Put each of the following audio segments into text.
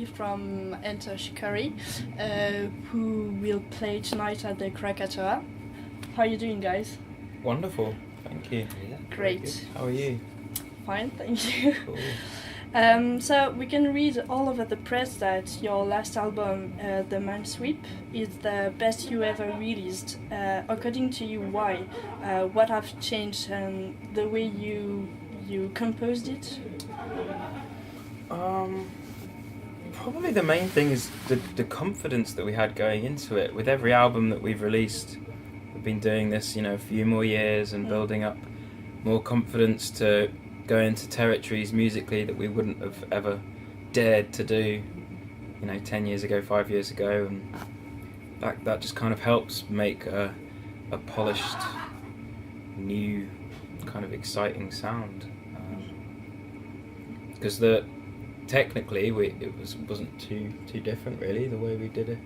from Enter Shikari, who will play tonight at the Krakatoa. How are you doing, guys? Wonderful, thank you. Yeah, Great. How are you? Fine, thank you. Cool. So we can read all over the press that your last album, the Mindsweep, is the best you ever released. According to you, why? What have changed and the way you composed it? Probably the main thing is the confidence that we had going into it. With every album that we've released, we've been doing this, a few more years and building up more confidence to go into territories musically that we wouldn't have ever dared to do, 10 years ago, 5 years ago, and that just kind of helps make a polished, new, kind of exciting sound. Because technically it wasn't too different really, the way we did it,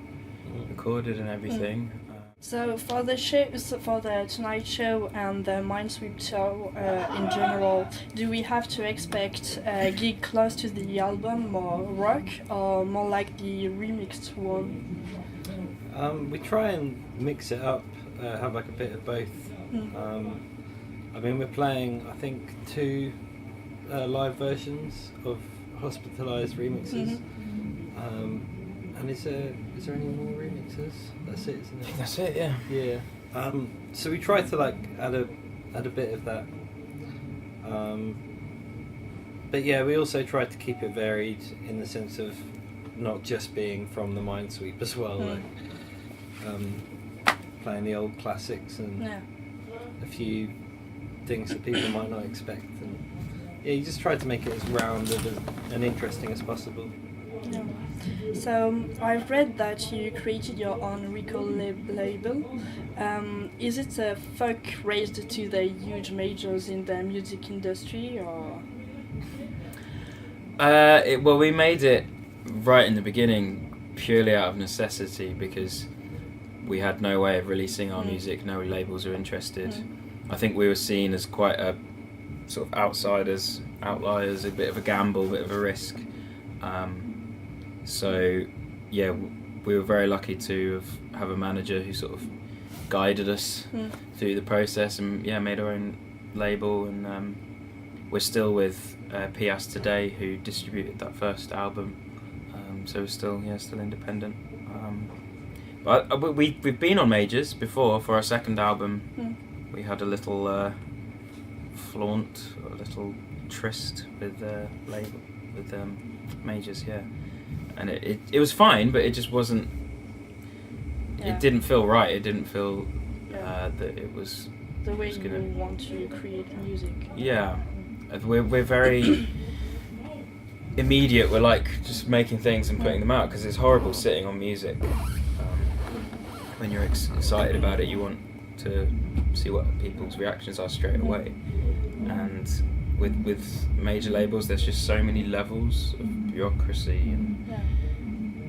recorded and everything. So for the Tonight Show and the Mindsweep show in general, do we have to expect a gig close to the album, more rock, or more like the remixed one? We try and mix it up, have like a bit of both. We're playing, I think, 2 live versions of Hospitalized remixes. And is there any more remixes? That's it, isn't it? That's it, yeah. Yeah. So we try to add a bit of that. But yeah, we also try to keep it varied in the sense of not just being from the Mindsweep as well. Playing the old classics and a few things that people might not expect. And yeah, you just try to make it as rounded and interesting as possible. Yeah. So I've read that you created your own record label. Is it a folk raised to the huge majors in the music industry, or? We made it right in the beginning purely out of necessity because we had no way of releasing our music. No labels were interested. I think we were seen as quite a sort of outliers, a bit of a gamble, a bit of a risk. So yeah, we were very lucky to have a manager who sort of guided us through the process and made our own label, and we're still with Pias today, who distributed that first album, so we're still independent. But we've been on majors before. For our second album, we had a little flaunt, a little tryst with label, with majors, and it was fine, but it just wasn't. It didn't feel right. It didn't feel that it was the way you want to create music. Yeah, we're very immediate. We're like just making things and putting them out, because it's horrible sitting on music. When you're excited about it, you want to see what people's reactions are straight away. And with major labels, there's just so many levels of bureaucracy, and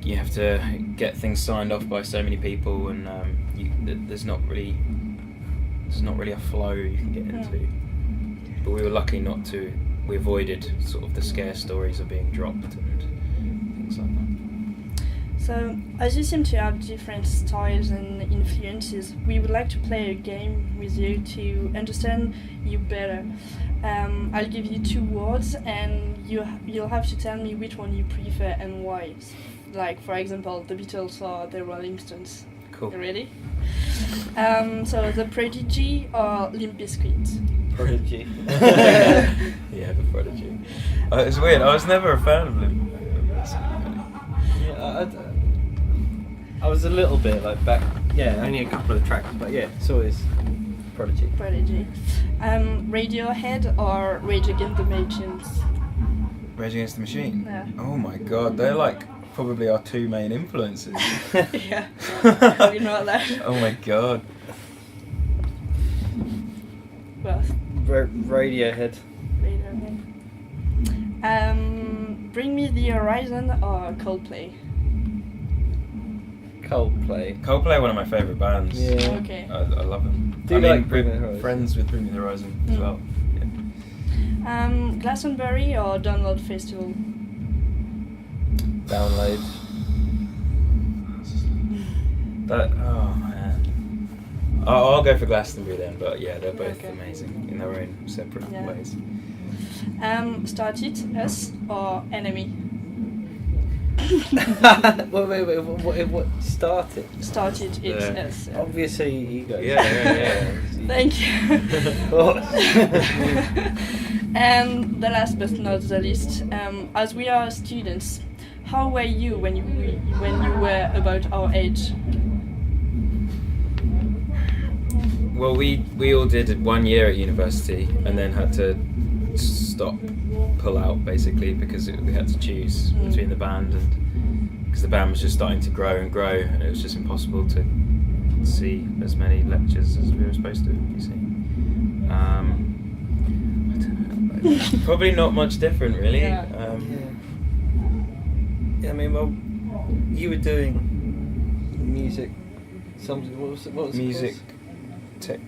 you have to get things signed off by so many people, and there's not really a flow you can get into. But we were lucky not to. We avoided sort of the scare stories of being dropped and things like that. So, as you seem to have different styles and influences, we would like to play a game with you to understand you better. I'll give you 2 words, and you'll have to tell me which one you prefer and why. Like, for example, the Beatles or the Rolling Stones. Cool. You ready? So, the Prodigy or Limp Bizkit? Prodigy. Yeah, the Prodigy. It's weird. I was never a fan of Limp Bizkit. I was a little bit back. Yeah, only a couple of tracks, but yeah, it's always Prodigy. Radiohead or Rage Against the Machines? Rage Against the Machine? Yeah. Oh my god, they're probably our 2 main influences. Yeah. You know that. Oh my god. Well. Radiohead. Bring Me the Horizon or Coldplay? Coldplay, one of my favourite bands. Yeah. Okay. I love them. We're friends with Bring Me the Horizon as well. Yeah. Glastonbury or Download Festival? download. But oh man, I'll go for Glastonbury then. But yeah, they're both Okay. amazing in their own separate Yeah. ways. Started, us or enemy? wait, what started? Started, it's Yeah. us. Yeah. Obviously, you guys. Yeah. Thank you. Of course. And the last but not the least, as we are students, how were you when you were about our age? Well, we all did 1 year at university and then had to pull out basically because we had to choose between the band and because the band was just starting to grow and grow and it was just impossible to see as many lectures as we were supposed to be seeing. I don't know. Probably not much different really. Yeah. Yeah, I mean, well, you were doing music. Something. What was it Music, called?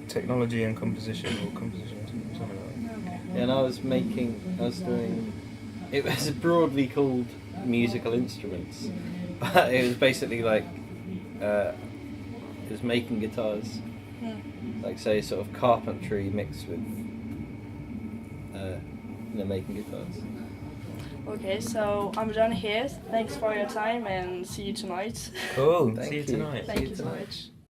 technology and composition or composition something like that. Yeah, and I was doing. It was broadly called musical instruments, but it was basically like it was making guitars, like say sort of carpentry mixed with making guitars. Okay, so I'm done here. Thanks for your time and see you tonight. Cool. Thank See you you. tonight. Thank you so much.